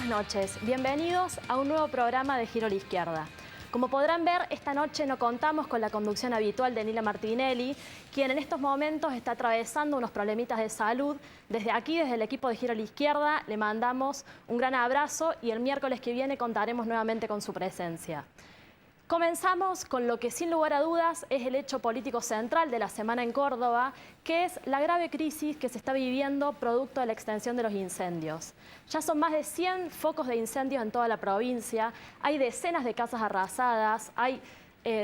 noches, bienvenidos a un nuevo programa de Giro a la Izquierda. Como podrán ver, esta noche no contamos con la conducción habitual de Nila Martinelli, quien en estos momentos está atravesando unos problemitas de salud. Desde aquí, desde el equipo de Giro a la Izquierda, le mandamos un gran abrazo y el miércoles que viene contaremos nuevamente con su presencia. Comenzamos con lo que sin lugar a dudas es el hecho político central de la semana en Córdoba, que es la grave crisis que se está viviendo producto de la extensión de los incendios. Ya son más de 100 focos de incendios en toda la provincia, hay decenas de casas arrasadas, hay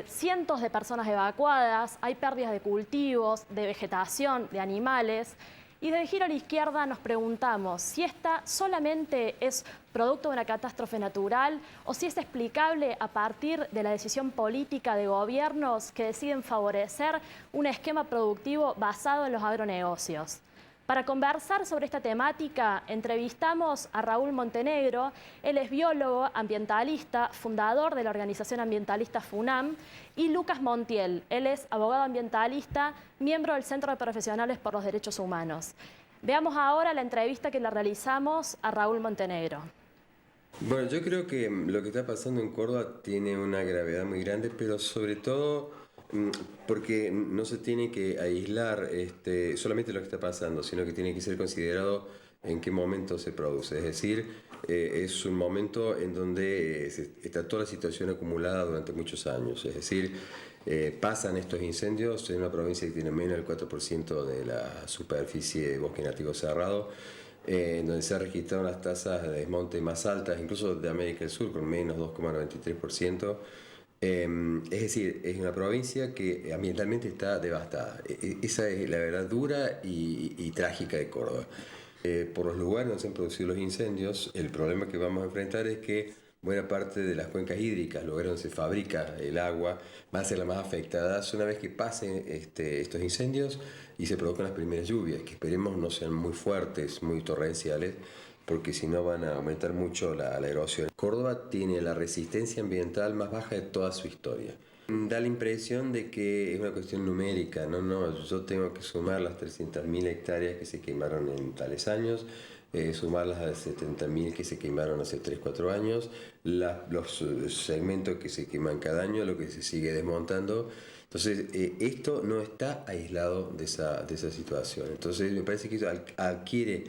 cientos de personas evacuadas, hay pérdidas de cultivos, de vegetación, de animales. Y desde Giro a la Izquierda nos preguntamos si esta solamente es producto de una catástrofe natural o si es explicable a partir de la decisión política de gobiernos que deciden favorecer un esquema productivo basado en los agronegocios. Para conversar sobre esta temática, entrevistamos a Raúl Montenegro. Él es biólogo, ambientalista, fundador de la organización ambientalista FUNAM, y Lucas Montiel. Él es abogado ambientalista, miembro del Centro de Profesionales por los Derechos Humanos. Veamos ahora la entrevista que le realizamos a Raúl Montenegro. Bueno, yo creo que lo que está pasando en Córdoba tiene una gravedad muy grande, pero sobre todo porque no se tiene que aislar solamente lo que está pasando, sino que tiene que ser considerado en qué momento se produce. Es decir, es un momento en donde está toda la situación acumulada durante muchos años. Es decir, pasan estos incendios en una provincia que tiene menos del 4% de la superficie de bosque nativo cerrado, en donde se han registrado las tasas de desmonte más altas, incluso de América del Sur, con menos 2,93%. Es decir, es una provincia que ambientalmente está devastada. Esa es la verdad dura y trágica de Córdoba. Por los lugares donde se han producido los incendios, el problema que vamos a enfrentar es que buena parte de las cuencas hídricas, lugares donde se fabrica el agua, van a ser las más afectadas una vez que pasen estos incendios y se produzcan las primeras lluvias, que esperemos no sean muy fuertes, muy torrenciales, porque si no van a aumentar mucho la erosión. Córdoba tiene la resistencia ambiental más baja de toda su historia. Da la impresión de que es una cuestión numérica. No, yo tengo que sumar las 300.000 hectáreas que se quemaron en tales años, sumar las 70.000 que se quemaron hace 3-4 años, los segmentos que se queman cada año, lo que se sigue desmontando. Entonces, esto no está aislado de esa situación. Entonces, me parece que eso adquiere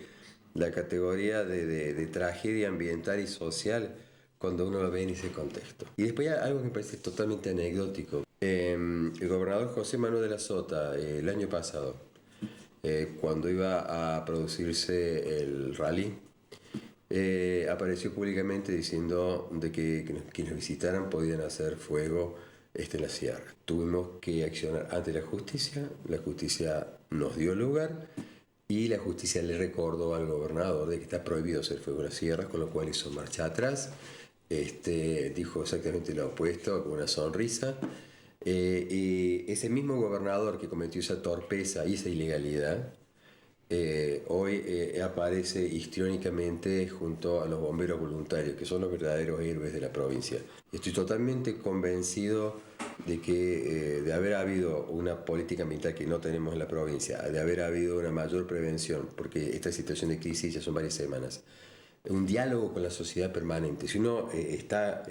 la categoría de tragedia ambiental y social cuando uno lo ve en ese contexto. Y después hay algo que me parece totalmente anecdótico. El gobernador José Manuel de la Sota, el año pasado, cuando iba a producirse el rally, apareció públicamente diciendo de que quienes visitaran podían hacer fuego en la sierra. Tuvimos que accionar ante la justicia nos dio lugar, y la justicia le recordó al gobernador de que está prohibido hacer fuego en las sierras, con lo cual hizo marcha atrás. Dijo exactamente lo opuesto, con una sonrisa. Y ese mismo gobernador que cometió esa torpeza y esa ilegalidad, hoy aparece histriónicamente junto a los bomberos voluntarios, que son los verdaderos héroes de la provincia. Estoy totalmente convencido de que de haber habido una política ambiental que no tenemos en la provincia, de haber habido una mayor prevención, porque esta situación de crisis ya son varias semanas, un diálogo con la sociedad permanente. Si uno está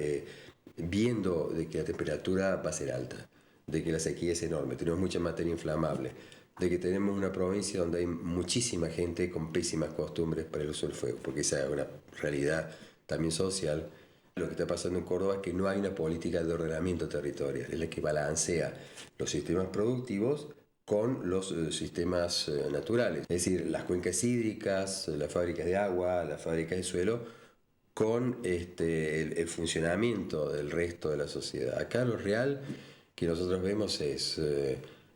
viendo de que la temperatura va a ser alta, de que la sequía es enorme, tenemos mucha materia inflamable, de que tenemos una provincia donde hay muchísima gente con pésimas costumbres para el uso del fuego, porque esa es una realidad también social. Lo que está pasando en Córdoba es que no hay una política de ordenamiento territorial, es la que balancea los sistemas productivos con los sistemas naturales. Es decir, las cuencas hídricas, las fábricas de agua, las fábricas de suelo, con el funcionamiento del resto de la sociedad. Acá lo real que nosotros vemos es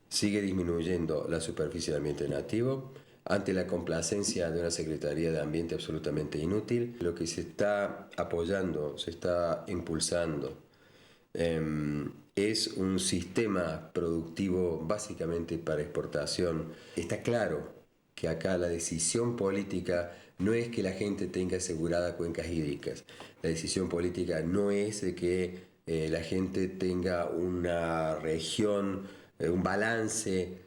sigue disminuyendo la superficie del ambiente nativo ante la complacencia de una Secretaría de Ambiente absolutamente inútil. Lo que se está apoyando, se está impulsando, es un sistema productivo básicamente para exportación. Está claro que acá la decisión política no es que la gente tenga asegurada cuencas hídricas. La decisión política no es de que la gente tenga una región, un balance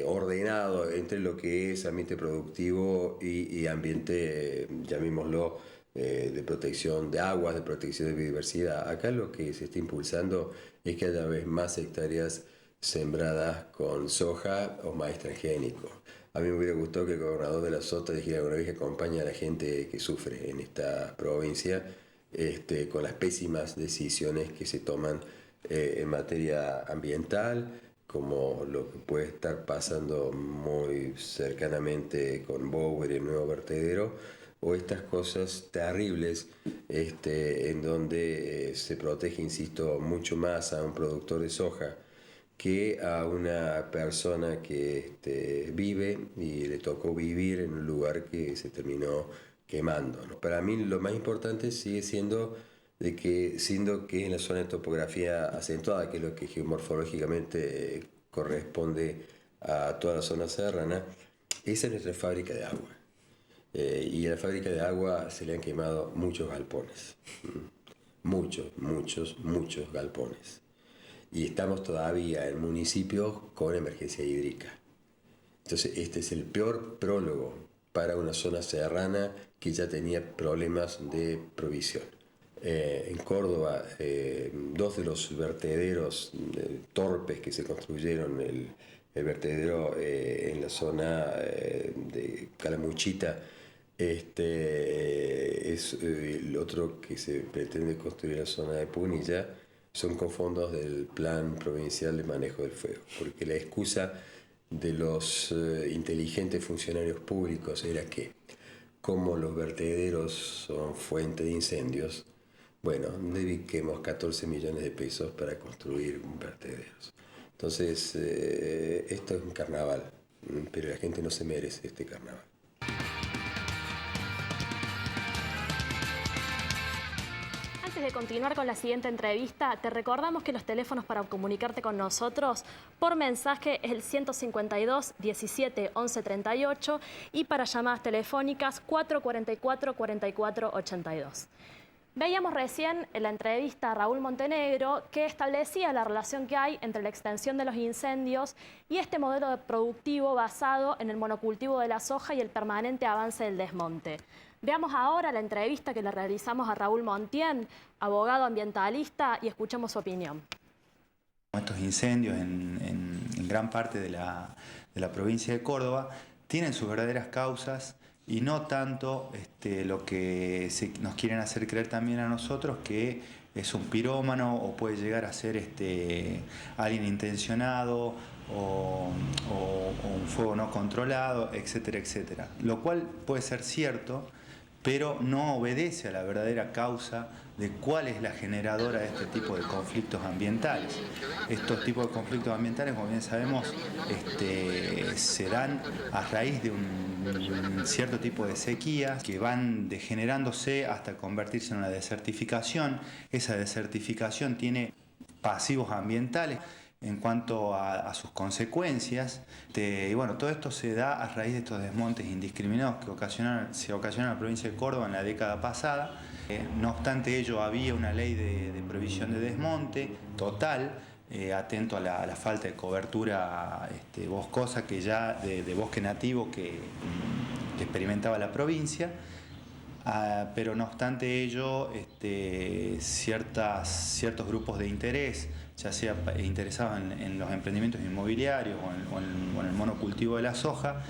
ordenado entre lo que es ambiente productivo y ambiente, llamémoslo, de protección de aguas, de protección de biodiversidad. Acá lo que se está impulsando es que haya vez más hectáreas sembradas con soja o maíz transgénico. A mí me hubiera gustado que el gobernador de la Sota dijera alguna vez que acompañe a la gente que sufre en esta provincia con las pésimas decisiones que se toman en materia ambiental, como lo que puede estar pasando muy cercanamente con Bower y el nuevo vertedero, o estas cosas terribles en donde se protege, insisto, mucho más a un productor de soja que a una persona que vive y le tocó vivir en un lugar que se terminó quemando, ¿no? Para mí lo más importante sigue siendo siendo que en la zona de topografía acentuada, que es lo que geomorfológicamente corresponde a toda la zona serrana, esa es nuestra fábrica de agua. Y a la fábrica de agua se le han quemado muchos galpones. Muchos galpones. Y estamos todavía en municipios con emergencia hídrica. Entonces este es el peor prólogo para una zona serrana que ya tenía problemas de provisión. En Córdoba, dos de los vertederos torpes que se construyeron, el vertedero en la zona de Calamuchita, es el otro que se pretende construir en la zona de Punilla, son con fondos del Plan Provincial de Manejo del Fuego, porque la excusa de los inteligentes funcionarios públicos era que, como los vertederos son fuente de incendios, bueno, dediquemos 14 millones de pesos para construir vertederos. Entonces, esto es un carnaval, pero la gente no se merece este carnaval. Antes de continuar con la siguiente entrevista, te recordamos que los teléfonos para comunicarte con nosotros por mensaje es el 152 17 11 38 y para llamadas telefónicas 444 44 82. Veíamos recién en la entrevista a Raúl Montenegro que establecía la relación que hay entre la extensión de los incendios y este modelo productivo basado en el monocultivo de la soja y el permanente avance del desmonte. Veamos ahora la entrevista que le realizamos a Raúl Montién, abogado ambientalista, y escuchemos su opinión. Estos incendios en gran parte de la provincia de Córdoba tienen sus verdaderas causas y no tanto lo que nos quieren hacer creer también a nosotros, que es un pirómano o puede llegar a ser alguien intencionado o un fuego no controlado, etcétera, etcétera. Lo cual puede ser cierto, pero no obedece a la verdadera causa de cuál es la generadora de este tipo de conflictos ambientales. Estos tipos de conflictos ambientales, como bien sabemos, se dan a raíz de un cierto tipo de sequías que van degenerándose hasta convertirse en una desertificación. Esa desertificación tiene pasivos ambientales en cuanto a sus consecuencias. Y bueno, todo esto se da a raíz de estos desmontes indiscriminados que se ocasionaron en la provincia de Córdoba en la década pasada. No obstante ello, había una ley de prohibición de desmonte total, atento a la falta de cobertura boscosa que ya de bosque nativo que experimentaba la provincia. Pero no obstante ello, ciertos grupos de interés, ya sea interesados en los emprendimientos inmobiliarios o en el monocultivo de la soja,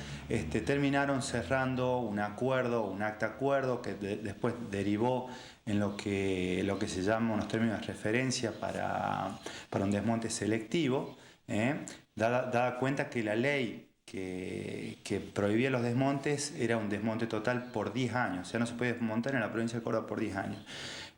terminaron cerrando un acta acuerdo que después derivó en lo que se llama unos términos de referencia para un desmonte selectivo, dada cuenta que la ley que prohibía los desmontes era un desmonte total por 10 años, o sea, no se puede desmontar en la provincia de Córdoba por 10 años.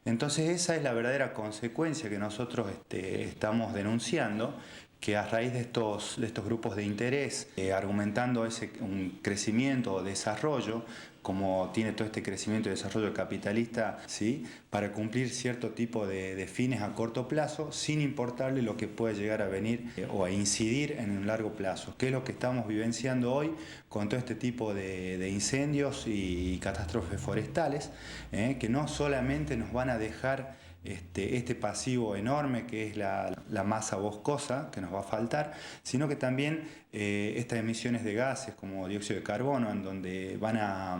Entonces esa es la verdadera consecuencia que nosotros estamos denunciando, que a raíz de estos grupos de interés, argumentando un crecimiento o desarrollo, como tiene todo este crecimiento y desarrollo capitalista, ¿sí?, para cumplir cierto tipo de fines a corto plazo, sin importarle lo que pueda llegar a venir o a incidir en un largo plazo, que es lo que estamos vivenciando hoy con todo este tipo de incendios y catástrofes forestales, que no solamente nos van a dejar este pasivo enorme que es la masa boscosa que nos va a faltar, sino que también estas emisiones de gases como dióxido de carbono, en donde van a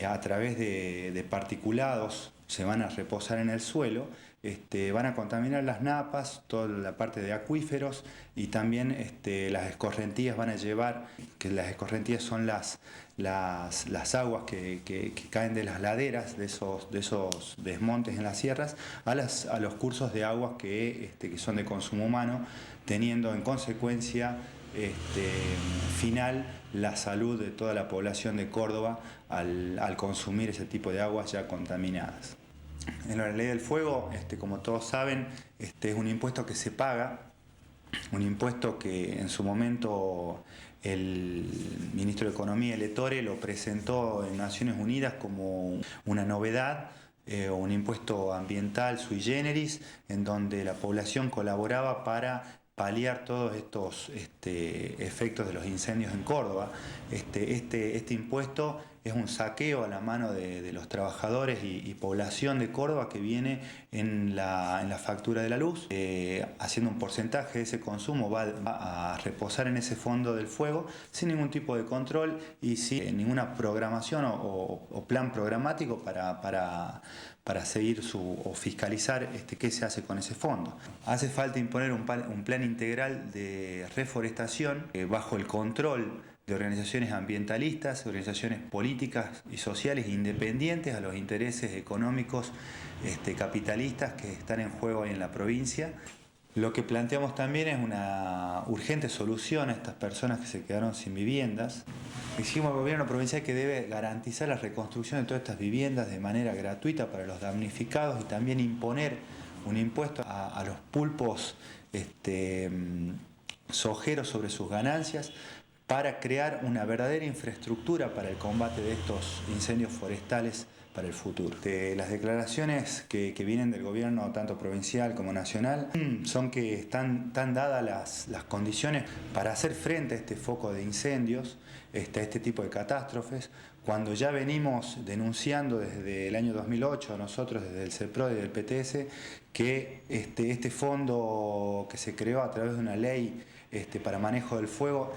a través de particulados se van a reposar en el suelo, van a contaminar las napas, toda la parte de acuíferos, y también las escorrentías van a llevar, que las escorrentías son las aguas que caen de las laderas, de esos desmontes en las sierras, a los cursos de aguas que son de consumo humano, teniendo en consecuencia final la salud de toda la población de Córdoba al consumir ese tipo de aguas ya contaminadas. En la ley del fuego, como todos saben, es un impuesto que se paga, un impuesto que en su momento el ministro de Economía, Lettore, lo presentó en Naciones Unidas como una novedad, un impuesto ambiental sui generis, en donde la población colaboraba para paliar todos estos efectos de los incendios en Córdoba. Este impuesto es un saqueo a la mano de los trabajadores y población de Córdoba que viene en la factura de la luz, haciendo un porcentaje de ese consumo, va a reposar en ese fondo del fuego sin ningún tipo de control y sin ninguna programación o plan programático para seguir o fiscalizar qué se hace con ese fondo. Hace falta imponer un plan integral de reforestación bajo el control de organizaciones ambientalistas, organizaciones políticas y sociales independientes a los intereses económicos capitalistas que están en juego hoy en la provincia. Lo que planteamos también es una urgente solución a estas personas que se quedaron sin viviendas. Exigimos al gobierno provincial que debe garantizar la reconstrucción de todas estas viviendas de manera gratuita para los damnificados y también imponer un impuesto a los pulpos sojeros sobre sus ganancias, para crear una verdadera infraestructura para el combate de estos incendios forestales para el futuro. Las declaraciones que vienen del gobierno tanto provincial como nacional son que están dadas las condiciones para hacer frente a este foco de incendios, a este tipo de catástrofes, cuando ya venimos denunciando desde el año 2008, nosotros desde el CEPROD y del PTS, que este fondo que se creó a través de una ley para manejo del fuego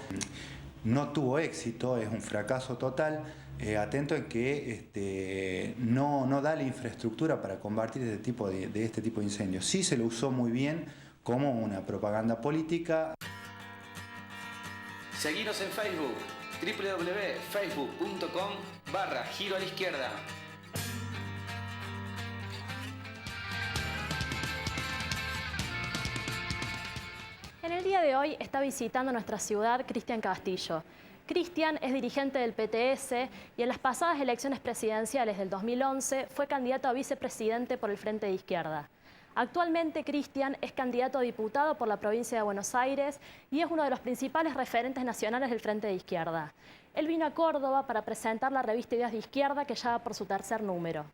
no tuvo éxito, es un fracaso total, atento en que no da la infraestructura para combatir este tipo de incendios. Sí se lo usó muy bien como una propaganda política. Seguinos en Facebook, www.facebook.com/Giro a la Izquierda. En el día de hoy está visitando nuestra ciudad Cristian Castillo. Cristian es dirigente del PTS y en las pasadas elecciones presidenciales del 2011 fue candidato a vicepresidente por el Frente de Izquierda. Actualmente Cristian es candidato a diputado por la provincia de Buenos Aires y es uno de los principales referentes nacionales del Frente de Izquierda. Él vino a Córdoba para presentar la revista Ideas de Izquierda, que ya va por su tercer número.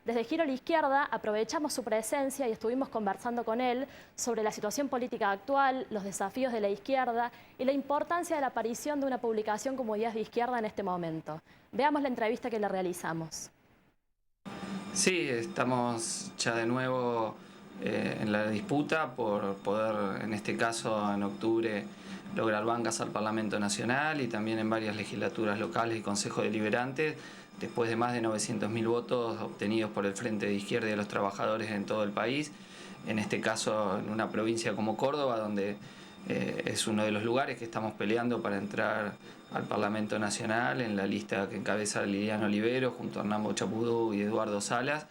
Desde Giro a la Izquierda aprovechamos su presencia y estuvimos conversando con él sobre la situación política actual, los desafíos de la izquierda y la importancia de la aparición de una publicación como Ideas de Izquierda en este momento. Veamos la entrevista que le realizamos. Sí, estamos ya de nuevo en la disputa por poder, en este caso en octubre, lograr bancas al Parlamento Nacional y también en varias legislaturas locales y consejos deliberantes, después de más de 900.000 votos obtenidos por el Frente de Izquierda y de los trabajadores en todo el país, en este caso en una provincia como Córdoba, donde es uno de los lugares que estamos peleando para entrar al Parlamento Nacional en la lista que encabeza Liliana Olivero junto a Hernán Chapudú y Eduardo Salas,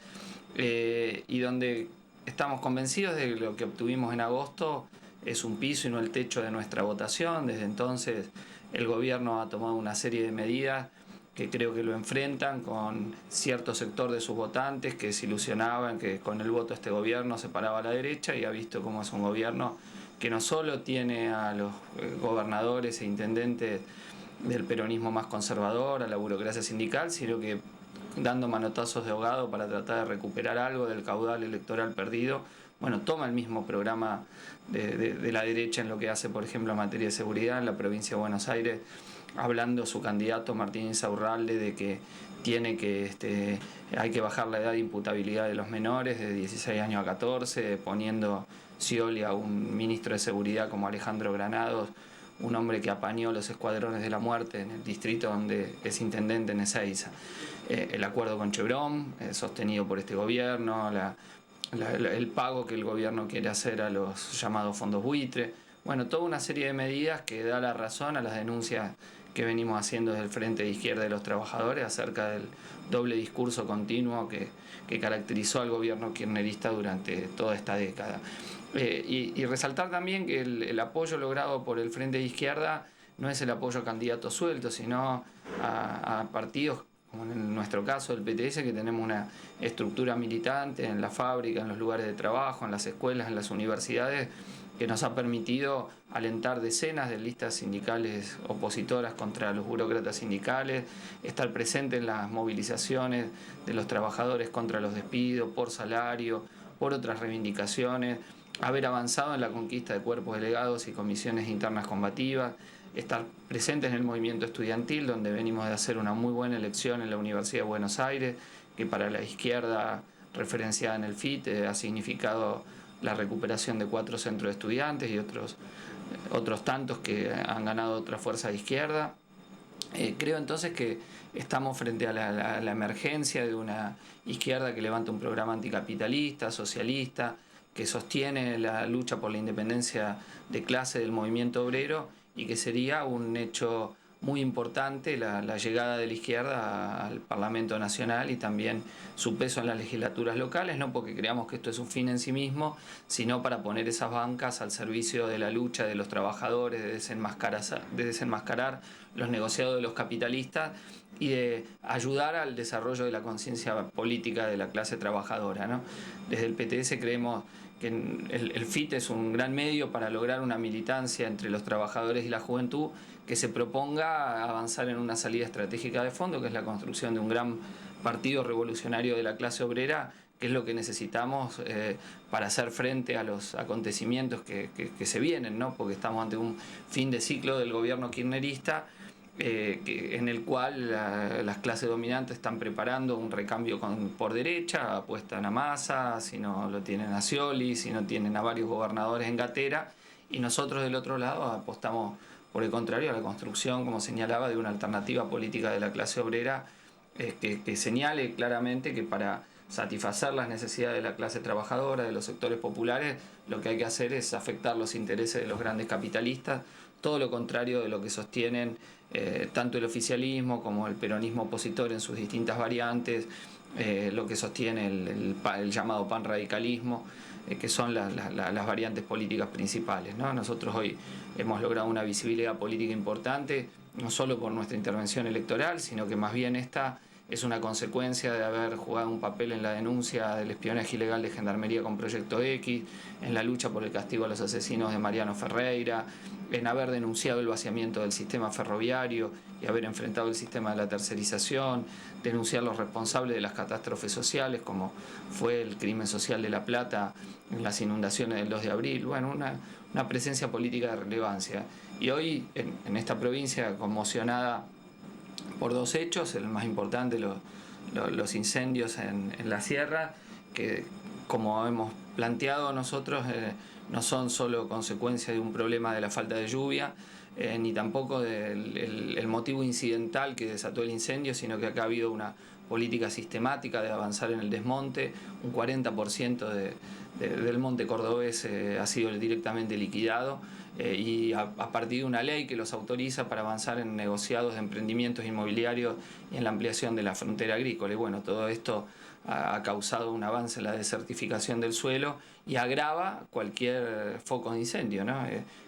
y donde estamos convencidos de que lo que obtuvimos en agosto es un piso y no el techo de nuestra votación. Desde entonces el gobierno ha tomado una serie de medidas que creo que lo enfrentan con cierto sector de sus votantes que se ilusionaban que con el voto de este gobierno se paraba a la derecha, y ha visto cómo es un gobierno que no solo tiene a los gobernadores e intendentes del peronismo más conservador, a la burocracia sindical, sino que dando manotazos de ahogado para tratar de recuperar algo del caudal electoral perdido. Bueno, toma el mismo programa de la derecha en lo que hace, por ejemplo, en materia de seguridad en la provincia de Buenos Aires, hablando su candidato Martín Insaurralde de que hay que bajar la edad de imputabilidad de los menores de 16 años a 14, poniendo Scioli a un ministro de Seguridad como Alejandro Granados un hombre que apañó los escuadrones de la muerte en el distrito donde es intendente en Ezeiza. El acuerdo con Chevron, sostenido por este gobierno, el pago que el gobierno quiere hacer a los llamados fondos buitre. Bueno, toda una serie de medidas que da la razón a las denuncias que venimos haciendo desde el Frente de Izquierda de los Trabajadores acerca del doble discurso continuo que caracterizó al gobierno kirchnerista durante toda esta década. Y resaltar también que el apoyo logrado por el Frente de Izquierda no es el apoyo a candidatos sueltos, sino a partidos, como en nuestro caso el PTS, que tenemos una estructura militante en la fábrica, en los lugares de trabajo, en las escuelas, en las universidades, que nos ha permitido alentar decenas de listas sindicales opositoras contra los burócratas sindicales, estar presente en las movilizaciones de los trabajadores contra los despidos, por salario, por otras reivindicaciones, haber avanzado en la conquista de cuerpos delegados y comisiones internas combativas, estar presentes en el movimiento estudiantil, donde venimos de hacer una muy buena elección en la Universidad de Buenos Aires, que para la izquierda referenciada en el FIT ha significado la recuperación de 4 centros de estudiantes y otros tantos que han ganado otra fuerza de izquierda. Creo entonces que estamos frente a la emergencia de una izquierda que levanta un programa anticapitalista, socialista, que sostiene la lucha por la independencia de clase del movimiento obrero, y que sería un hecho muy importante la llegada de la izquierda al Parlamento Nacional y también su peso en las legislaturas locales, no porque creamos que esto es un fin en sí mismo, sino para poner esas bancas al servicio de la lucha de los trabajadores, de desenmascarar los negociados de los capitalistas y de ayudar al desarrollo de la conciencia política de la clase trabajadora, ¿no? Desde el PTS creemos que el FIT es un gran medio para lograr una militancia entre los trabajadores y la juventud que se proponga avanzar en una salida estratégica de fondo, que es la construcción de un gran partido revolucionario de la clase obrera, que es lo que necesitamos para hacer frente a los acontecimientos que se vienen, ¿no? Porque estamos ante un fin de ciclo del gobierno kirchnerista, en el cual las clases dominantes están preparando un recambio por derecha, apuestan a Massa, si no lo tienen a Scioli, si no tienen a varios gobernadores en gatera, y nosotros del otro lado apostamos por el contrario a la construcción, como señalaba, de una alternativa política de la clase obrera que señale claramente que para satisfacer las necesidades de la clase trabajadora, de los sectores populares, lo que hay que hacer es afectar los intereses de los grandes capitalistas, todo lo contrario de lo que sostienen tanto el oficialismo como el peronismo opositor en sus distintas variantes, lo que sostiene el llamado panradicalismo, que son las variantes políticas principales, ¿no? Nosotros hoy hemos logrado una visibilidad política importante, no solo por nuestra intervención electoral, sino que más bien esta es una consecuencia de haber jugado un papel en la denuncia del espionaje ilegal de Gendarmería con Proyecto X, en la lucha por el castigo a los asesinos de Mariano Ferreira, en haber denunciado el vaciamiento del sistema ferroviario y haber enfrentado el sistema de la tercerización, denunciar los responsables de las catástrofes sociales, como fue el crimen social de La Plata en las inundaciones del 2 de abril, bueno, una presencia política de relevancia. Y hoy, en esta provincia conmocionada por 2 hechos, el más importante, los incendios en la sierra, que como hemos planteado nosotros, no son solo consecuencia de un problema de la falta de lluvia, ni tampoco del motivo incidental que desató el incendio, sino que acá ha habido una política sistemática de avanzar en el desmonte. Un 40% del monte cordobés ha sido directamente liquidado, y a partir de una ley que los autoriza para avanzar en negociados de emprendimientos inmobiliarios y en la ampliación de la frontera agrícola. Y bueno, todo esto ha causado un avance en la desertificación del suelo y agrava cualquier foco de incendio, ¿no?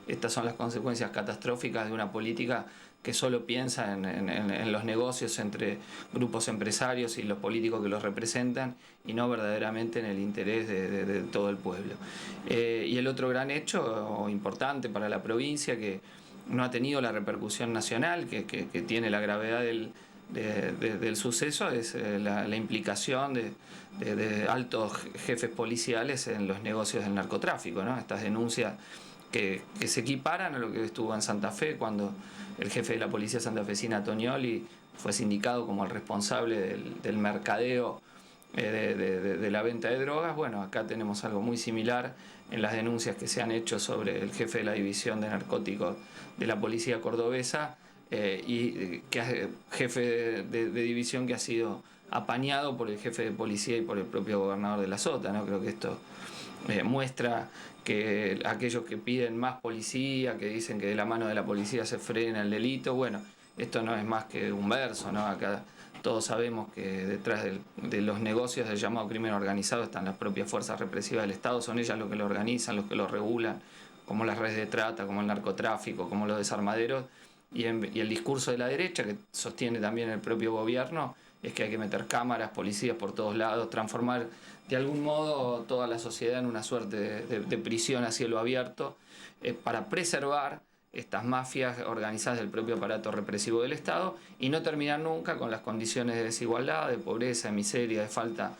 Estas son las consecuencias catastróficas de una política que solo piensa en los negocios entre grupos empresarios y los políticos que los representan, y no verdaderamente en el interés de todo el pueblo. Y el otro gran hecho importante para la provincia, que no ha tenido la repercusión nacional que tiene la gravedad del suceso, es la implicación de altos jefes policiales en los negocios del narcotráfico, ¿no? Estas denuncias que se equiparan a lo que estuvo en Santa Fe, cuando el jefe de la policía santafesina, Tognoli, fue sindicado como el responsable del mercadeo de la venta de drogas. Bueno, acá tenemos algo muy similar en las denuncias que se han hecho sobre el jefe de la división de narcóticos de la policía cordobesa, jefe de división que ha sido apañado por el jefe de policía y por el propio gobernador de la Sota, ¿no? Creo que esto muestra que aquellos que piden más policía, que dicen que de la mano de la policía se frena el delito, bueno, esto no es más que un verso, ¿no? Acá todos sabemos que detrás de los negocios del llamado crimen organizado están las propias fuerzas represivas del Estado, son ellas los que lo organizan, los que lo regulan, como las redes de trata, como el narcotráfico, como los desarmaderos, y el discurso de la derecha, que sostiene también el propio gobierno, es que hay que meter cámaras, policías por todos lados, transformar de algún modo toda la sociedad en una suerte de prisión a cielo abierto, para preservar estas mafias organizadas del propio aparato represivo del Estado y no terminar nunca con las condiciones de desigualdad, de pobreza, de miseria, de falta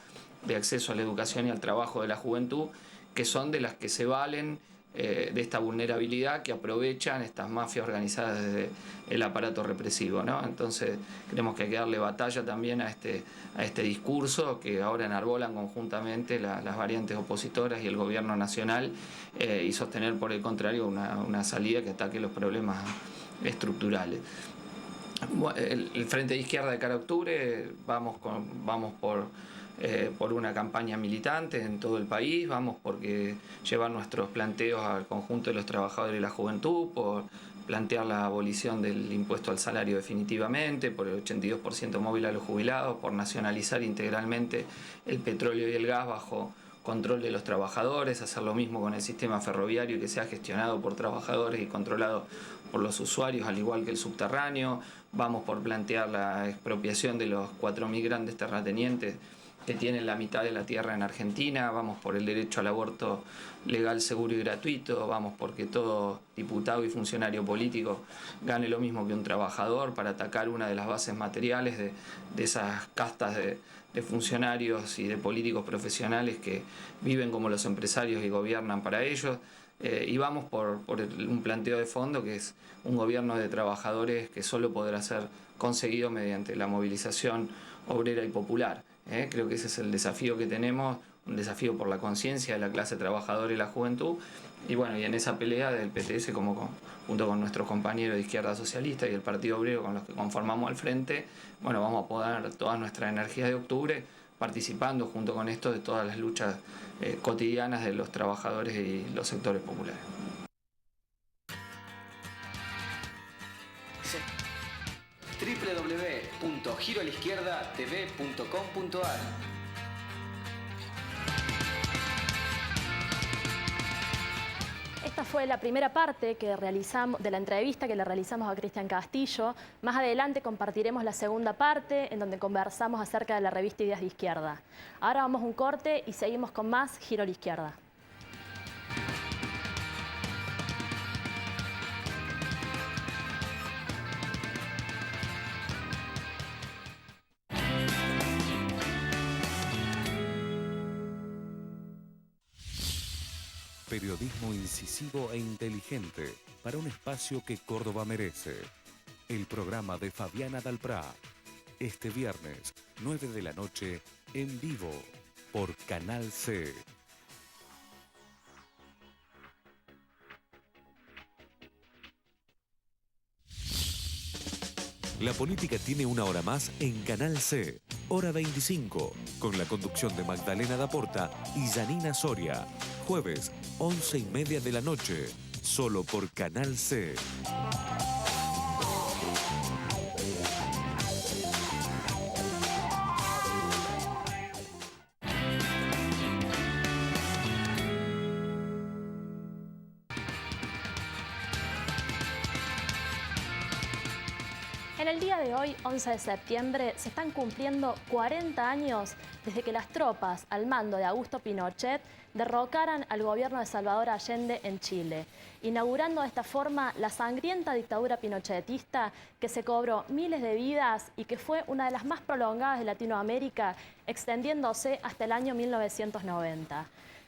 de acceso a la educación y al trabajo de la juventud, que son de las que se valen de esta vulnerabilidad que aprovechan estas mafias organizadas desde el aparato represivo, ¿no? Entonces creemos que hay que darle batalla también a este discurso que ahora enarbolan conjuntamente las variantes opositoras y el gobierno nacional, y sostener por el contrario una salida que ataque los problemas estructurales. El Frente de Izquierda de cara a octubre vamos por una campaña militante en todo el país, vamos porque llevar nuestros planteos al conjunto de los trabajadores y la juventud, por plantear la abolición del impuesto al salario definitivamente, por el 82% móvil a los jubilados, por nacionalizar integralmente el petróleo y el gas bajo control de los trabajadores, hacer lo mismo con el sistema ferroviario que sea gestionado por trabajadores y controlado por los usuarios, al igual que el subterráneo. Vamos por plantear la expropiación de los 4.000 grandes terratenientes que tienen la mitad de la tierra en Argentina, vamos por el derecho al aborto legal, seguro y gratuito, vamos porque todo diputado y funcionario político gane lo mismo que un trabajador, para atacar una de las bases materiales de esas castas de funcionarios y de políticos profesionales que viven como los empresarios y gobiernan para ellos. Y vamos por un planteo de fondo que es un gobierno de trabajadores que solo podrá ser conseguido mediante la movilización obrera y popular. Creo que ese es el desafío que tenemos, un desafío por la conciencia de la clase trabajadora y la juventud, y bueno, y en esa pelea del PTS junto con nuestros compañeros de Izquierda Socialista y el Partido Obrero con los que conformamos al frente, bueno, vamos a poner toda nuestra energía de octubre participando junto con esto de todas las luchas cotidianas de los trabajadores y los sectores populares. www.giroalaizquierdатv.com.ar. Esta fue la primera parte de la entrevista que le realizamos a Cristian Castillo. Más adelante compartiremos la segunda parte en donde conversamos acerca de la revista Ideas de Izquierda. Ahora vamos a un corte y seguimos con más Giro a la Izquierda. Periodismo incisivo e inteligente para un espacio que Córdoba merece. El programa de Fabiana Dalprá. Este viernes, 9 de la noche, en vivo, por Canal C. La política tiene una hora más en Canal C, hora 25, con la conducción de Magdalena Daporta y Janina Soria. Jueves, 11:30 de la noche, solo por Canal C. En el día de hoy, 11 de septiembre, se están cumpliendo 40 años desde que las tropas al mando de Augusto Pinochet derrocaran al gobierno de Salvador Allende en Chile, inaugurando de esta forma la sangrienta dictadura pinochetista que se cobró miles de vidas y que fue una de las más prolongadas de Latinoamérica, extendiéndose hasta el año 1990.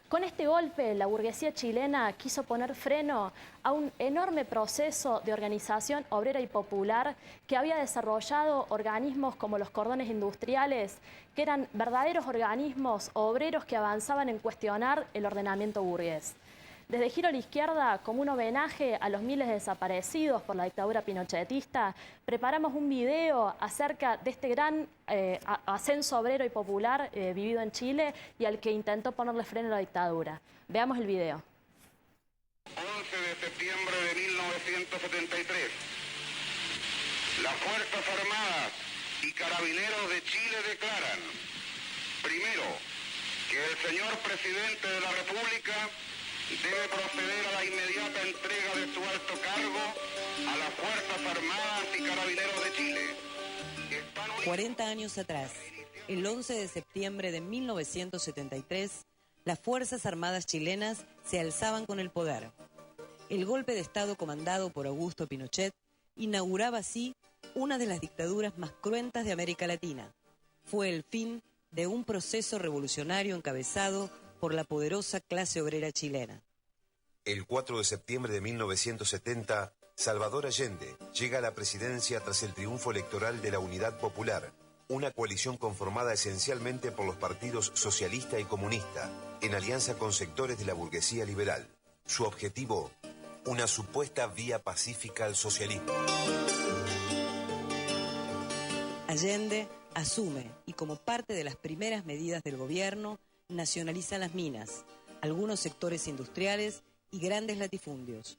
Con este golpe, la burguesía chilena quiso poner freno a un enorme proceso de organización obrera y popular que había desarrollado organismos como los cordones industriales, que eran verdaderos organismos obreros que avanzaban en cuestionar el ordenamiento burgués. Desde Giro a la Izquierda, como un homenaje a los miles de desaparecidos por la dictadura pinochetista, preparamos un video acerca de este gran ascenso obrero y popular vivido en Chile y al que intentó ponerle freno a la dictadura. Veamos el video. 11 de septiembre de 1973. Las Fuerzas Armadas y Carabineros de Chile declaran, primero, que el señor presidente de la República debe proceder a la inmediata entrega de su alto cargo a las Fuerzas Armadas y Carabineros de Chile. 40 años atrás, el 11 de septiembre de 1973, las Fuerzas Armadas chilenas se alzaban con el poder. El golpe de Estado comandado por Augusto Pinochet inauguraba así una de las dictaduras más cruentas de América Latina. Fue el fin de un proceso revolucionario encabezado por la poderosa clase obrera chilena. El 4 de septiembre de 1970, Salvador Allende llega a la presidencia tras el triunfo electoral de la Unidad Popular, una coalición conformada esencialmente por los partidos socialista y comunista, en alianza con sectores de la burguesía liberal. Su objetivo, una supuesta vía pacífica al socialismo. Allende asume y como parte de las primeras medidas del gobierno, nacionaliza las minas, algunos sectores industriales y grandes latifundios.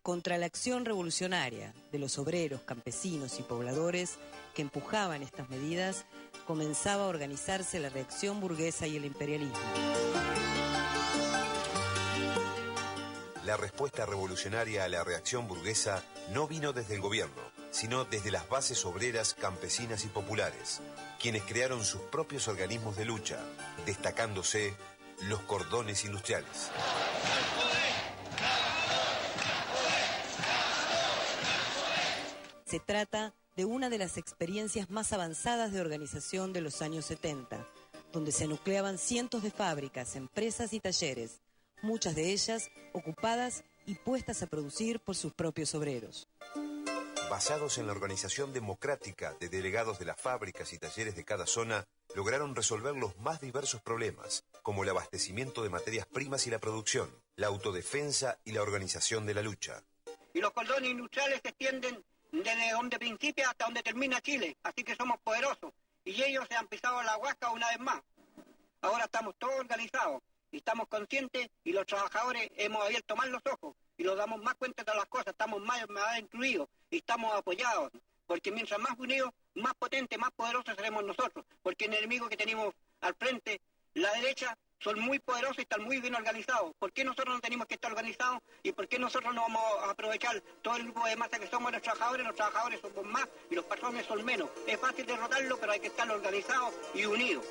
Contra la acción revolucionaria de los obreros, campesinos y pobladores que empujaban estas medidas, comenzaba a organizarse la reacción burguesa y el imperialismo. La respuesta revolucionaria a la reacción burguesa no vino desde el gobierno, sino desde las bases obreras, campesinas y populares, quienes crearon sus propios organismos de lucha, destacándose los cordones industriales. Se trata de una de las experiencias más avanzadas de organización de los años 70, donde se nucleaban cientos de fábricas, empresas y talleres, muchas de ellas ocupadas y puestas a producir por sus propios obreros. Basados en la organización democrática de delegados de las fábricas y talleres de cada zona, lograron resolver los más diversos problemas, como el abastecimiento de materias primas y la producción, la autodefensa y la organización de la lucha. Y los cordones industriales se extienden desde donde principia hasta donde termina Chile, así que somos poderosos. Y ellos se han pisado la huasca una vez más. Ahora estamos todos organizados y estamos conscientes y los trabajadores hemos abierto más los ojos y nos damos más cuenta de las cosas, estamos más incluidos y estamos apoyados. Porque mientras más unidos, más potentes, más poderosos seremos nosotros. Porque el enemigo que tenemos al frente, la derecha, son muy poderosos y están muy bien organizados. ¿Por qué nosotros no tenemos que estar organizados? ¿Y por qué nosotros no vamos a aprovechar todo el grupo de masa que somos los trabajadores? Los trabajadores somos más y los patrones son menos. Es fácil derrotarlo, pero hay que estar organizados y unidos.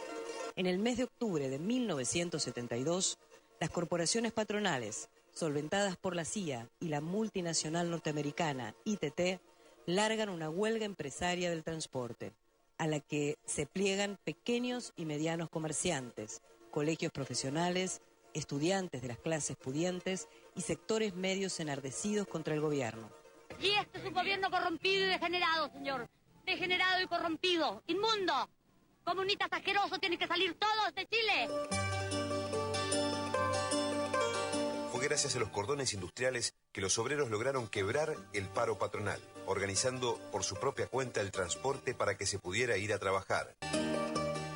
En el mes de octubre de 1972, las corporaciones patronales, solventadas por la CIA y la multinacional norteamericana ITT, largan una huelga empresaria del transporte, a la que se pliegan pequeños y medianos comerciantes, colegios profesionales, estudiantes de las clases pudientes y sectores medios enardecidos contra el gobierno. Y este es un gobierno corrompido y degenerado, señor. Degenerado y corrompido. ¡Inmundo! Comunistas asquerosos, tienen que salir todos de Chile. Fue gracias a los cordones industriales que los obreros lograron quebrar el paro patronal, organizando por su propia cuenta el transporte para que se pudiera ir a trabajar.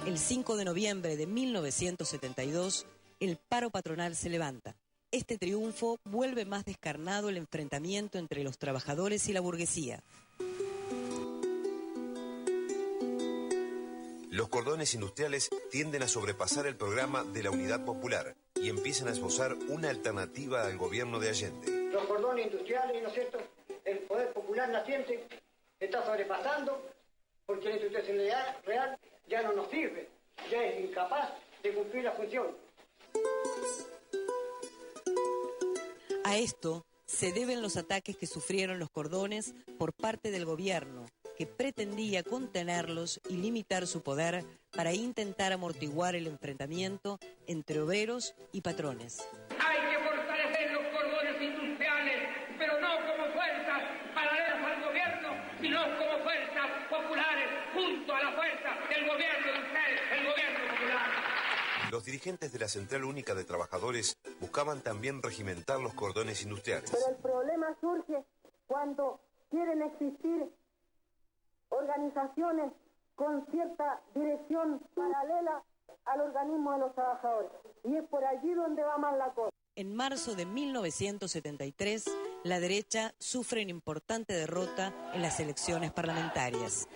El 5 de noviembre de 1972, el paro patronal se levanta. Este triunfo vuelve más descarnado el enfrentamiento entre los trabajadores y la burguesía. Los cordones industriales tienden a sobrepasar el programa de la Unidad Popular y empiezan a esbozar una alternativa al gobierno de Allende. Los cordones industriales, ¿no es cierto? El poder popular naciente está sobrepasando porque la institucionalidad real ya no nos sirve, ya es incapaz de cumplir la función. A esto se deben los ataques que sufrieron los cordones por parte del gobierno, que pretendía contenerlos y limitar su poder para intentar amortiguar el enfrentamiento entre obreros y patrones. Hay que fortalecer los cordones industriales, pero no como fuerzas paralelas al gobierno, sino como fuerzas populares, junto a la fuerza del gobierno de ustedes, el gobierno popular. Los dirigentes de la Central Única de Trabajadores buscaban también regimentar los cordones industriales. Pero el problema surge cuando quieren existir organizaciones con cierta dirección paralela al organismo de los trabajadores. Y es por allí donde va mal la cosa. En marzo de 1973, la derecha sufre una importante derrota en las elecciones parlamentarias.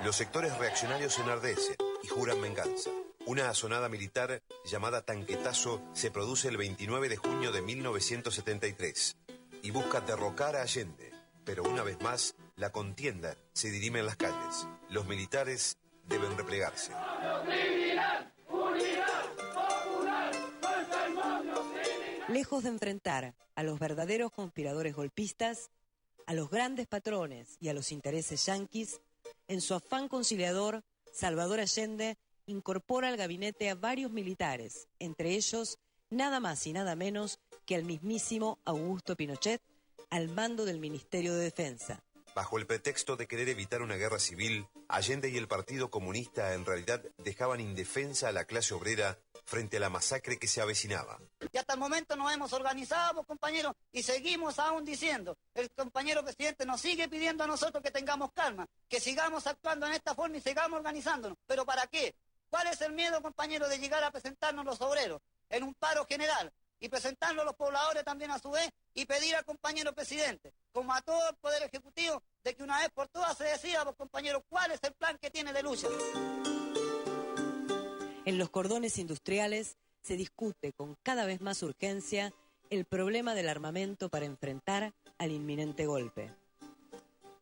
Los sectores reaccionarios se enardecen y juran venganza. Una asonada militar llamada Tanquetazo se produce el 29 de junio de 1973 y busca derrocar a Allende, pero una vez más la contienda se dirime en las calles. Los militares deben replegarse. Lejos de enfrentar a los verdaderos conspiradores golpistas, a los grandes patrones y a los intereses yanquis, en su afán conciliador, Salvador Allende incorpora al gabinete a varios militares, entre ellos nada más y nada menos que al mismísimo Augusto Pinochet, al mando del Ministerio de Defensa. Bajo el pretexto de querer evitar una guerra civil, Allende y el Partido Comunista en realidad dejaban indefensa a la clase obrera frente a la masacre que se avecinaba. Y hasta el momento nos hemos organizado, compañeros, y seguimos aún diciendo, el compañero presidente nos sigue pidiendo a nosotros que tengamos calma, que sigamos actuando en esta forma y sigamos organizándonos. ¿Pero para qué? ¿Cuál es el miedo, compañero, de llegar a presentarnos los obreros en un paro general y presentarnos los pobladores también a su vez y pedir al compañero presidente, como a todo el Poder Ejecutivo, de que una vez por todas se decida, compañero, cuál es el plan que tiene de lucha? En los cordones industriales se discute con cada vez más urgencia el problema del armamento para enfrentar al inminente golpe.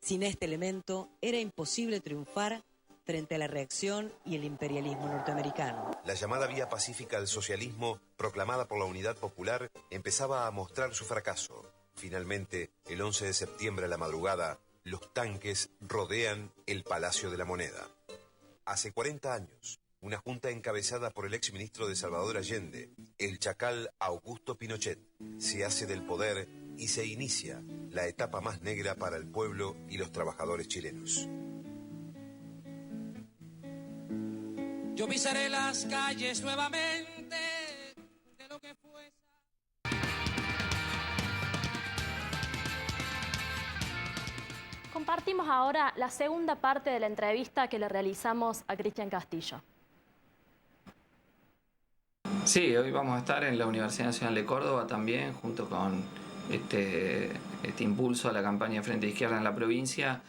Sin este elemento era imposible triunfar frente a la reacción y el imperialismo norteamericano. La llamada vía pacífica al socialismo, proclamada por la Unidad Popular, empezaba a mostrar su fracaso. Finalmente, el 11 de septiembre a la madrugada, los tanques rodean el Palacio de la Moneda. Hace 40 años, una junta encabezada por el exministro de Salvador Allende, el chacal Augusto Pinochet, se hace del poder y se inicia la etapa más negra para el pueblo y los trabajadores chilenos. Yo pisaré las calles nuevamente de lo que fue. Compartimos ahora la segunda parte de la entrevista que le realizamos a Cristian Castillo. Sí, hoy vamos a estar en la Universidad Nacional de Córdoba también, junto con este impulso a la campaña Frente Izquierda en la provincia.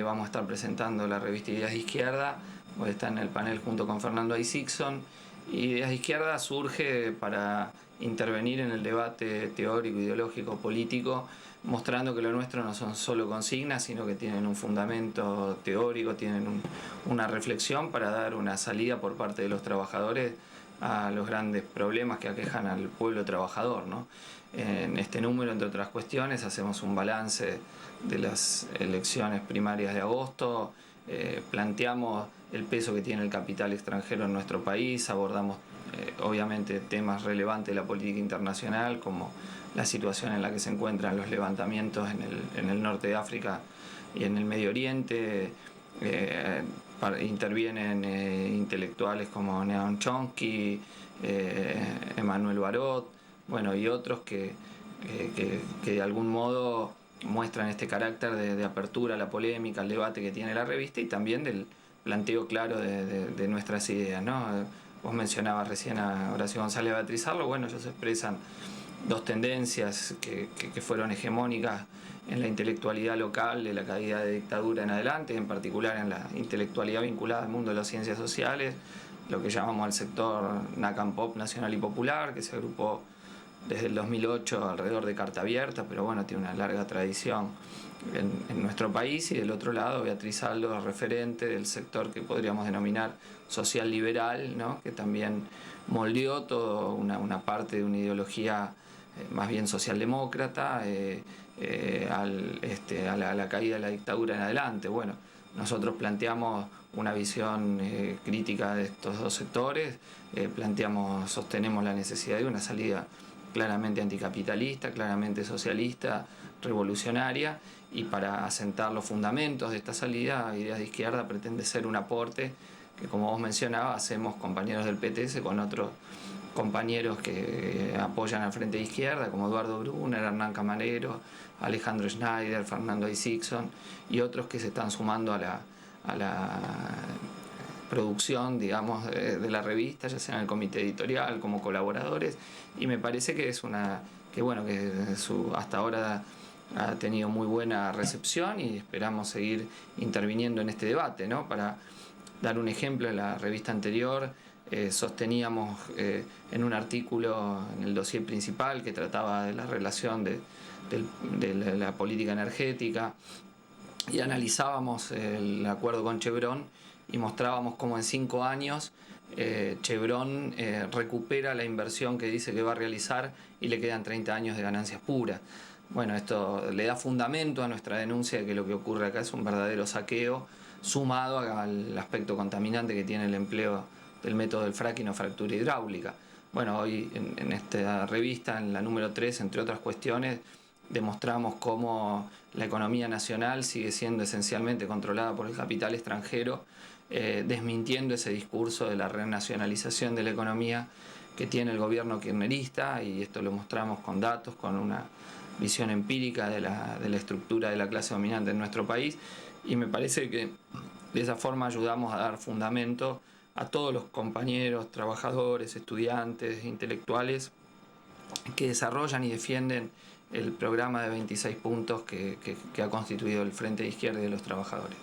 Vamos a estar presentando la revista Ideas de Izquierda. Hoy está en el panel junto con Fernando Aysixson. Ideas de Izquierda surge para intervenir en el debate teórico, ideológico, político, mostrando que lo nuestro no son solo consignas, sino que tienen un fundamento teórico, tienen una reflexión para dar una salida por parte de los trabajadores a los grandes problemas que aquejan al pueblo trabajador, ¿no? En este número, entre otras cuestiones, hacemos un balance de las elecciones primarias de agosto, planteamos el peso que tiene el capital extranjero en nuestro país, abordamos obviamente temas relevantes de la política internacional, como la situación en la que se encuentran los levantamientos en el norte de África y en el Medio Oriente. Intervienen intelectuales como Noam Chomsky, Emmanuel Barot, bueno, y otros que de algún modo muestran este carácter de apertura a la polémica, al debate que tiene la revista y también del planteo claro de nuestras ideas, ¿no? Vos mencionabas recién a Horacio González y a Beatriz Arlo. Bueno, ellos expresan dos tendencias que fueron hegemónicas en la intelectualidad local de la caída de dictadura en adelante, en particular en la intelectualidad vinculada al mundo de las ciencias sociales, lo que llamamos el sector NACAM Pop nacional y popular, que se agrupó desde el 2008 alrededor de Carta Abierta, pero bueno, tiene una larga tradición en nuestro país. Y del otro lado, Beatriz Arlo, referente del sector que podríamos denominar social liberal, ¿no? Que también moldeó toda una parte de una ideología más bien socialdemócrata, a la caída de la dictadura en adelante. Bueno, nosotros planteamos una visión crítica de estos dos sectores, sostenemos la necesidad de una salida claramente anticapitalista, claramente socialista, revolucionaria, y para asentar los fundamentos de esta salida, Ideas de Izquierda pretende ser un aporte que, como vos mencionabas, hacemos compañeros del PTS con otros compañeros que apoyan al Frente de Izquierda, como Eduardo Brunner, Hernán Camarero, Alejandro Schneider, Fernando Isixson y otros que se están sumando a la producción, digamos, de la revista, ya sea en el comité editorial, como colaboradores, y me parece que es hasta ahora ha tenido muy buena recepción y esperamos seguir interviniendo en este debate, ¿no? Para dar un ejemplo, en la revista anterior sosteníamos en un artículo en el dossier principal que trataba de la relación de la política energética y analizábamos el acuerdo con Chevron y mostrábamos cómo en 5 años Chevron recupera la inversión que dice que va a realizar y le quedan 30 años de ganancias puras. Bueno, esto le da fundamento a nuestra denuncia de que lo que ocurre acá es un verdadero saqueo, sumado al aspecto contaminante que tiene el empleo del método del fracking o fractura hidráulica. Bueno, hoy en esta revista, en la número 3, entre otras cuestiones, demostramos cómo la economía nacional sigue siendo esencialmente controlada por el capital extranjero, desmintiendo ese discurso de la renacionalización de la economía que tiene el gobierno kirchnerista, y esto lo mostramos con datos, con una visión empírica de la estructura de la clase dominante en nuestro país, y me parece que de esa forma ayudamos a dar fundamento a todos los compañeros, trabajadores, estudiantes, intelectuales que desarrollan y defienden el programa de 26 puntos que ha constituido el Frente de Izquierda y de los Trabajadores.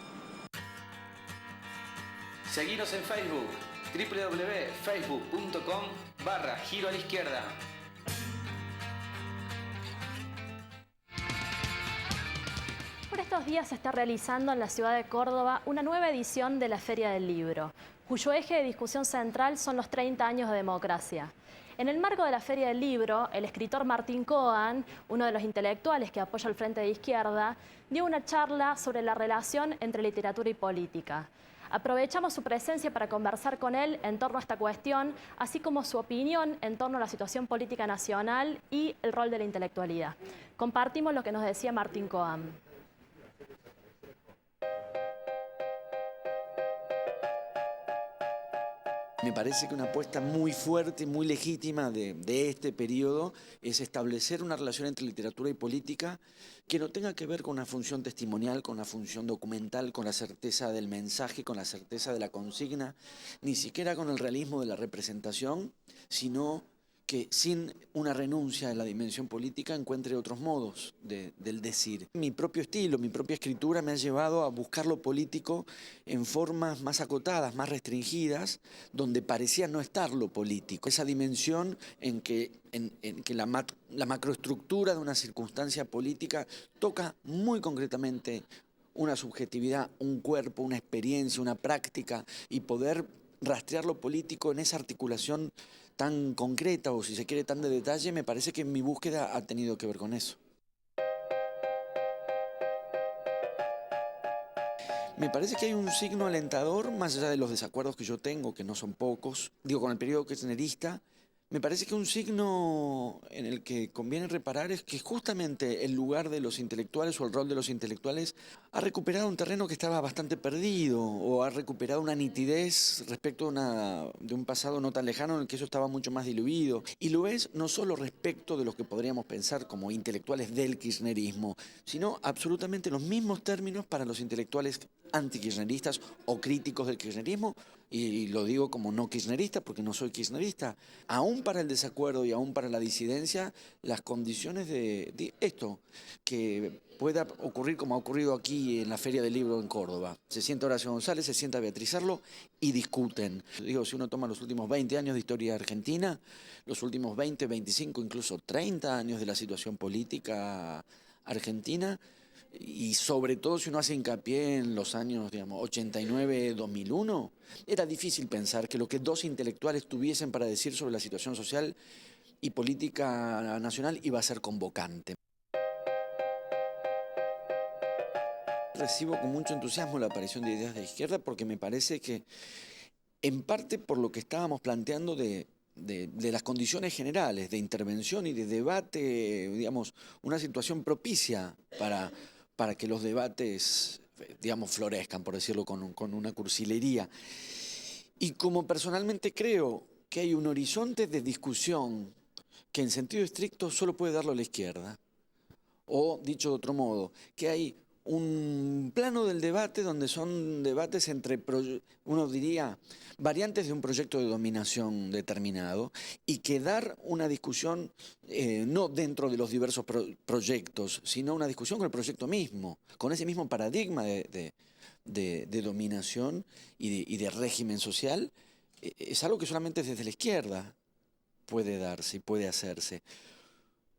Seguinos en Facebook, www.facebook.com/Giro a la Izquierda. Por estos días se está realizando en la ciudad de Córdoba una nueva edición de la Feria del Libro, cuyo eje de discusión central son los 30 años de democracia. En el marco de la Feria del Libro, el escritor Martín Cohen, uno de los intelectuales que apoya al Frente de Izquierda, dio una charla sobre la relación entre literatura y política. Aprovechamos su presencia para conversar con él en torno a esta cuestión, así como su opinión en torno a la situación política nacional y el rol de la intelectualidad. Compartimos lo que nos decía Martín Cohen. Me parece que una apuesta muy fuerte, muy legítima de este periodo es establecer una relación entre literatura y política que no tenga que ver con una función testimonial, con una función documental, con la certeza del mensaje, con la certeza de la consigna, ni siquiera con el realismo de la representación, sino que sin una renuncia a la dimensión política encuentre otros modos del decir. Mi propio estilo, mi propia escritura me ha llevado a buscar lo político en formas más acotadas, más restringidas, donde parecía no estar lo político. Esa dimensión en que la macroestructura de una circunstancia política toca muy concretamente una subjetividad, un cuerpo, una experiencia, una práctica, y poder rastrear lo político en esa articulación tan concreta, o si se quiere tan de detalle, me parece que mi búsqueda ha tenido que ver con eso. Me parece que hay un signo alentador, más allá de los desacuerdos que yo tengo, que no son pocos, con el periodo kirchnerista. Me parece que un signo en el que conviene reparar es que justamente el lugar de los intelectuales o el rol de los intelectuales ha recuperado un terreno que estaba bastante perdido, o ha recuperado una nitidez respecto de un pasado no tan lejano en el que eso estaba mucho más diluido. Y lo es no solo respecto de los que podríamos pensar como intelectuales del kirchnerismo, sino absolutamente los mismos términos para los intelectuales antikirchneristas o críticos del kirchnerismo, y lo digo como no kirchnerista porque no soy kirchnerista. Aún para el desacuerdo y aún para la disidencia, las condiciones de esto que pueda ocurrir como ha ocurrido aquí en la Feria del Libro en Córdoba. Se sienta Horacio González, se sienta Beatriz Arlo y discuten. Si uno toma los últimos 20 años de historia argentina, los últimos 20, 25, incluso 30 años de la situación política argentina, y sobre todo si uno hace hincapié en los años 89-2001, era difícil pensar que lo que dos intelectuales tuviesen para decir sobre la situación social y política nacional iba a ser convocante. Recibo con mucho entusiasmo la aparición de ideas de izquierda porque me parece que, en parte por lo que estábamos planteando de las condiciones generales de intervención y de debate, digamos, una situación propicia para que los debates, digamos, florezcan, por decirlo con una cursilería. Y como personalmente creo que hay un horizonte de discusión que en sentido estricto solo puede darlo la izquierda, o dicho de otro modo, que hay un plano del debate donde son debates entre, uno diría, variantes de un proyecto de dominación determinado, y que dar una discusión no dentro de los diversos proyectos, sino una discusión con el proyecto mismo, con ese mismo paradigma de dominación y de régimen social, es algo que solamente desde la izquierda puede darse y puede hacerse.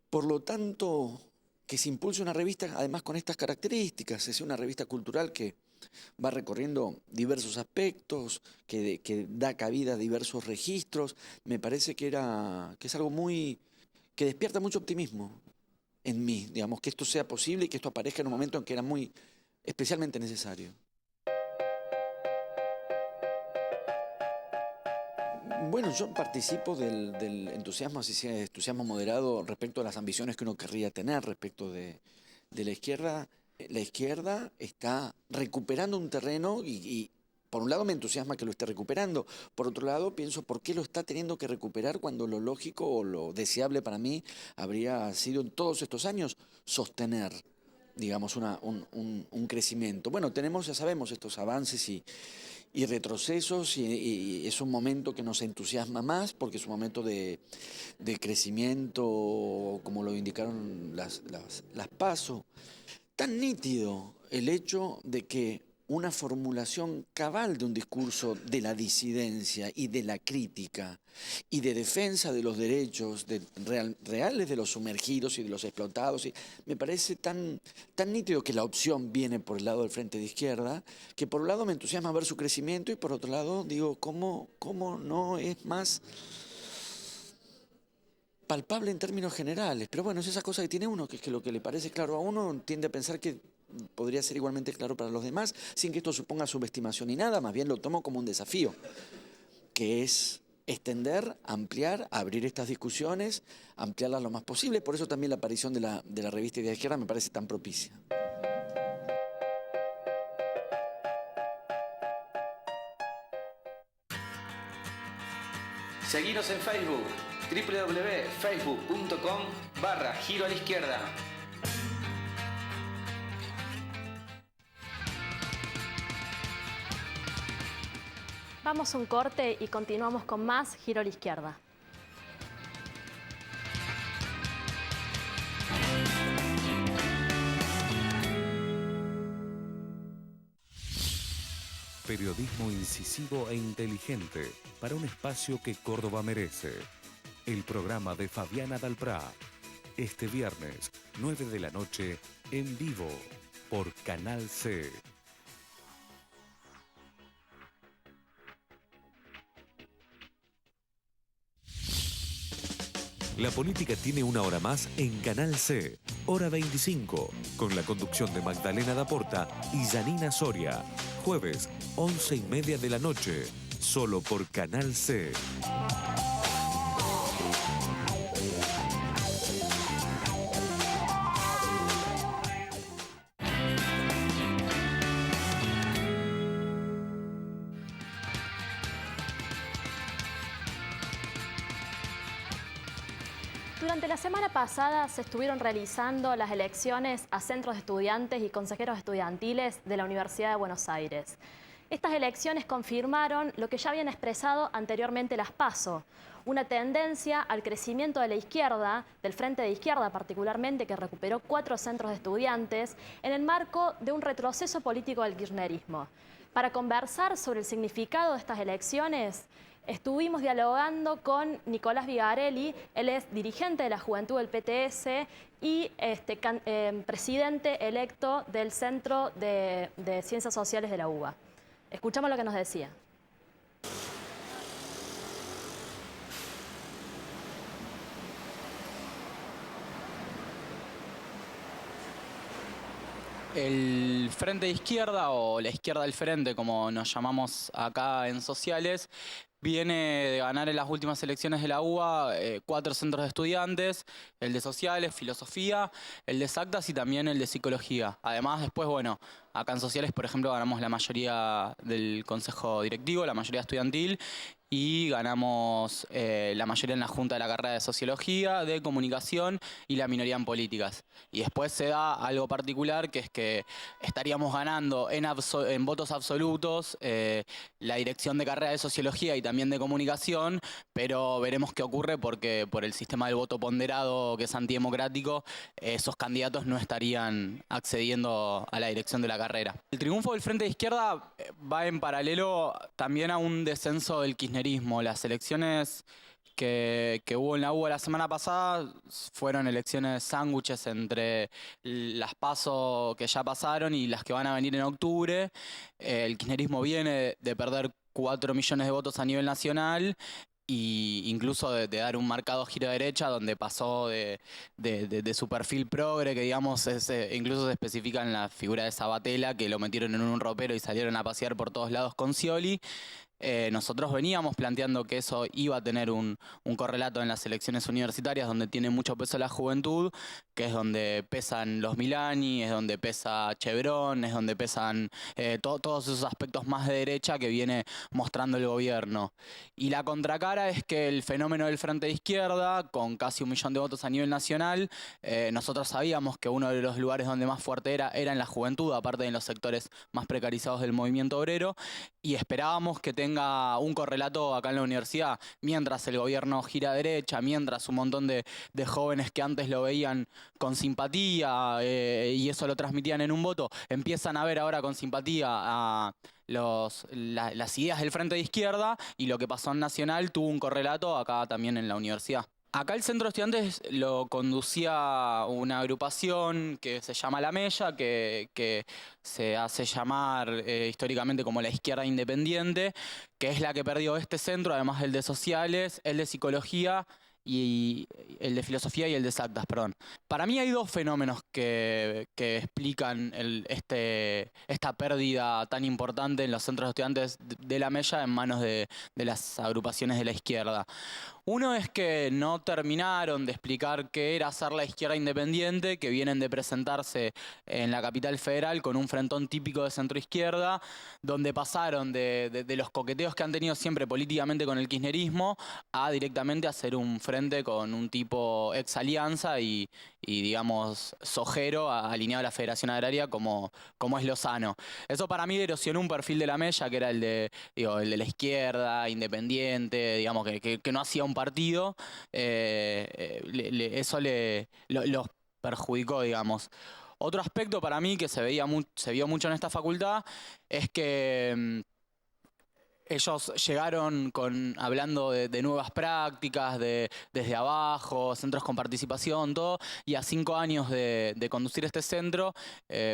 Por lo tanto, que se impulse una revista, además con estas características, es una revista cultural que va recorriendo diversos aspectos, que da cabida a diversos registros, me parece que es algo que despierta mucho optimismo en mí, digamos, que esto sea posible y que esto aparezca en un momento en que era muy especialmente necesario. Bueno, yo participo del entusiasmo, así sea entusiasmo moderado, respecto a las ambiciones que uno querría tener respecto de la izquierda. La izquierda está recuperando un terreno y por un lado me entusiasma que lo esté recuperando, por otro lado pienso por qué lo está teniendo que recuperar cuando lo lógico o lo deseable para mí habría sido en todos estos años sostener, digamos, un crecimiento. Bueno, tenemos, ya sabemos, estos avances y retrocesos y es un momento que nos entusiasma más porque es un momento de crecimiento, como lo indicaron las PASO. Tan nítido el hecho de que una formulación cabal de un discurso de la disidencia y de la crítica y de defensa de los derechos reales de los sumergidos y de los explotados. Y me parece tan nítido que la opción viene por el lado del frente de izquierda, que por un lado me entusiasma ver su crecimiento y por otro lado digo, ¿cómo no es más palpable en términos generales? Pero bueno, es esa cosa que tiene uno, que es que lo que le parece claro a uno tiende a pensar que podría ser igualmente claro para los demás, sin que esto suponga subestimación ni nada, más bien lo tomo como un desafío, que es extender, ampliar, abrir estas discusiones, ampliarlas lo más posible. Por eso también la aparición de la revista Idea de Izquierda me parece tan propicia. Seguinos en Facebook, www.facebook.com/Giro a la Izquierda. Vamos a un corte y continuamos con más Giro a la Izquierda. Periodismo incisivo e inteligente para un espacio que Córdoba merece. El programa de Fabiana Dalprá. Este viernes, 9 de la noche, en vivo, por Canal C. La política tiene una hora más en Canal C, hora 25, con la conducción de Magdalena Daporta y Janina Soria. Jueves, 11:30 de la noche, solo por Canal C. Durante la semana pasada se estuvieron realizando las elecciones a centros de estudiantes y consejeros estudiantiles de la Universidad de Buenos Aires. Estas elecciones confirmaron lo que ya habían expresado anteriormente las PASO, una tendencia al crecimiento de la izquierda, del Frente de Izquierda particularmente, que recuperó 4 centros de estudiantes en el marco de un retroceso político del kirchnerismo. Para conversar sobre el significado de estas elecciones, estuvimos dialogando con Nicolás Vigarelli, él es dirigente de la Juventud del PTS y presidente electo del Centro de Ciencias Sociales de la UBA. Escuchamos lo que nos decía. El Frente de Izquierda, o la izquierda del frente, como nos llamamos acá en sociales, viene de ganar en las últimas elecciones de la UBA 4 centros de estudiantes, el de sociales, filosofía, el de exactas y también el de psicología. Además, después, bueno, acá en sociales, por ejemplo, ganamos la mayoría del consejo directivo, la mayoría estudiantil, y ganamos la mayoría en la junta de la carrera de sociología, de comunicación y la minoría en políticas. Y después se da algo particular, que es que estaríamos ganando en votos absolutos la dirección de carrera de sociología y también de comunicación, pero veremos qué ocurre porque por el sistema del voto ponderado, que es antidemocrático, esos candidatos no estarían accediendo a la dirección de la carrera. El triunfo del Frente de Izquierda va en paralelo también a un descenso del kirchnerismo. Las elecciones que hubo en la UBA la semana pasada fueron elecciones sándwiches entre las PASO que ya pasaron y las que van a venir en octubre. El kirchnerismo viene de perder 4 millones de votos a nivel nacional, y incluso de dar un marcado giro a derecha, donde pasó de su perfil progre, que digamos incluso se especifica en la figura de Sabatella, que lo metieron en un ropero y salieron a pasear por todos lados con Scioli. Nosotros veníamos planteando que eso iba a tener un correlato en las elecciones universitarias, donde tiene mucho peso la juventud, que es donde pesan los Milani, es donde pesa Chevron, es donde pesan todos esos aspectos más de derecha que viene mostrando el gobierno. Y la contracara es que el fenómeno del Frente de Izquierda, con casi 1 millón de votos a nivel nacional, nosotros sabíamos que uno de los lugares donde más fuerte era en la juventud, aparte de en los sectores más precarizados del movimiento obrero, y esperábamos que tenga un correlato acá en la universidad, mientras el gobierno gira a derecha, mientras un montón de jóvenes que antes lo veían con simpatía y eso lo transmitían en un voto, empiezan a ver ahora con simpatía a las ideas del Frente de Izquierda, y lo que pasó en Nacional tuvo un correlato acá también en la universidad. Acá el Centro de Estudiantes lo conducía una agrupación que se llama La Mella, que se hace llamar históricamente como la izquierda independiente, que es la que perdió este centro, además del de sociales, el de psicología y el de filosofía y el de exactas, perdón. Para mí hay 2 fenómenos que explican esta pérdida tan importante en los centros de estudiantes de La Mella en manos de las agrupaciones de la izquierda. Uno es que no terminaron de explicar qué era ser la izquierda independiente, que vienen de presentarse en la capital federal con un frentón típico de centroizquierda, donde pasaron de los coqueteos que han tenido siempre políticamente con el kirchnerismo a directamente hacer un frente con un tipo ex alianza y digamos sojero alineado a la Federación Agraria como es Lozano. Eso para mí erosionó un perfil de La Mella, que era el de la izquierda independiente, digamos que no hacía un partido, eso los perjudicó, digamos. Otro aspecto para mí que se vio mucho en esta facultad es que ellos llegaron hablando de nuevas prácticas, desde abajo, centros con participación, todo, y a 5 años de conducir este centro,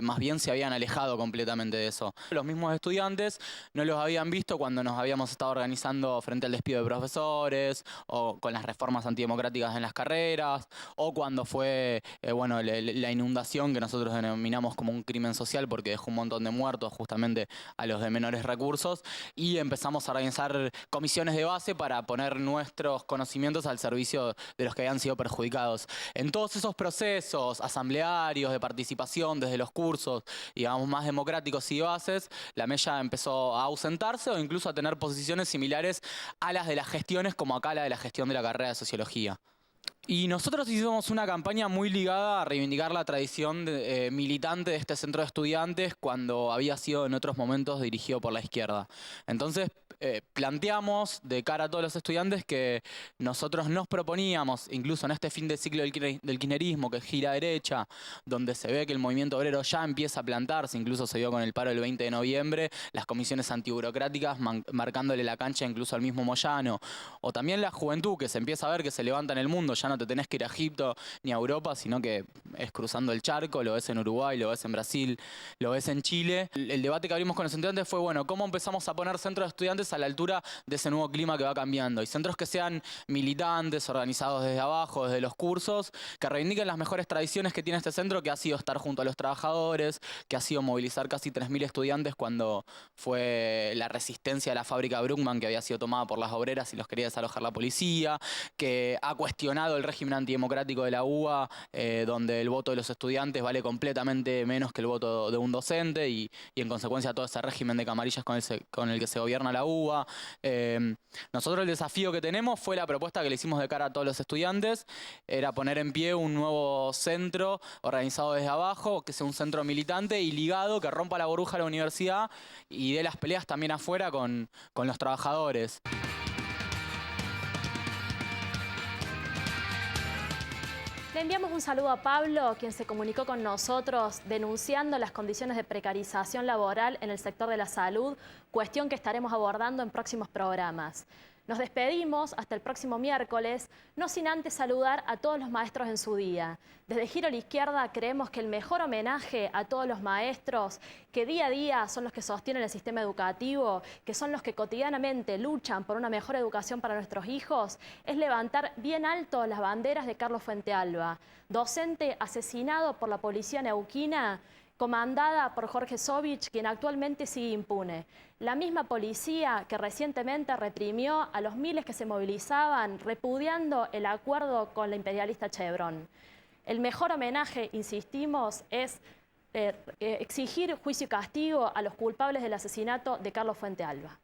más bien se habían alejado completamente de eso. Los mismos estudiantes no los habían visto cuando nos habíamos estado organizando frente al despido de profesores, o con las reformas antidemocráticas en las carreras, o cuando fue la inundación, que nosotros denominamos como un crimen social porque dejó un montón de muertos justamente a los de menores recursos, y empezamos a organizar comisiones de base para poner nuestros conocimientos al servicio de los que habían sido perjudicados. En todos esos procesos asamblearios de participación, desde los cursos, digamos, más democráticos y de bases, La Mella empezó a ausentarse o incluso a tener posiciones similares a las de las gestiones, como acá la de la gestión de la carrera de sociología. Y nosotros hicimos una campaña muy ligada a reivindicar la tradición militante de este centro de estudiantes, cuando había sido en otros momentos dirigido por la izquierda. Entonces planteamos de cara a todos los estudiantes que nosotros nos proponíamos, incluso en este fin de ciclo del kirchnerismo que gira a derecha, donde se ve que el movimiento obrero ya empieza a plantarse, incluso se vio con el paro del 20 de noviembre, las comisiones antiburocráticas marcándole la cancha incluso al mismo Moyano, o también la juventud, que se empieza a ver que se levanta en el mundo, ya no te tenés que ir a Egipto ni a Europa, sino que es cruzando el charco, lo ves en Uruguay, lo ves en Brasil, lo ves en Chile. El debate que abrimos con los estudiantes fue, bueno, ¿cómo empezamos a poner centros de estudiantes a la altura de ese nuevo clima que va cambiando. Y centros que sean militantes, organizados desde abajo, desde los cursos, que reivindiquen las mejores tradiciones que tiene este centro, que ha sido estar junto a los trabajadores, que ha sido movilizar casi 3.000 estudiantes cuando fue la resistencia a la fábrica Bruckmann, que había sido tomada por las obreras y los quería desalojar la policía, que ha cuestionado el régimen antidemocrático de la UBA, donde el voto de los estudiantes vale completamente menos que el voto de un docente y en consecuencia todo ese régimen de camarillas con el que se gobierna la UBA. Nosotros el desafío que tenemos fue la propuesta que le hicimos de cara a todos los estudiantes, era poner en pie un nuevo centro organizado desde abajo, que sea un centro militante y ligado, que rompa la burbuja de la universidad y dé las peleas también afuera con los trabajadores. Le enviamos un saludo a Pablo, quien se comunicó con nosotros denunciando las condiciones de precarización laboral en el sector de la salud, cuestión que estaremos abordando en próximos programas. Nos despedimos hasta el próximo miércoles, no sin antes saludar a todos los maestros en su día. Desde Giro a la Izquierda creemos que el mejor homenaje a todos los maestros que día a día son los que sostienen el sistema educativo, que son los que cotidianamente luchan por una mejor educación para nuestros hijos, es levantar bien alto las banderas de Carlos Fuentealba, docente asesinado por la policía neuquina, comandada por Jorge Sovich, quien actualmente sigue impune. La misma policía que recientemente reprimió a los miles que se movilizaban repudiando el acuerdo con la imperialista Chevron. El mejor homenaje, insistimos, es exigir juicio y castigo a los culpables del asesinato de Carlos Fuentealba.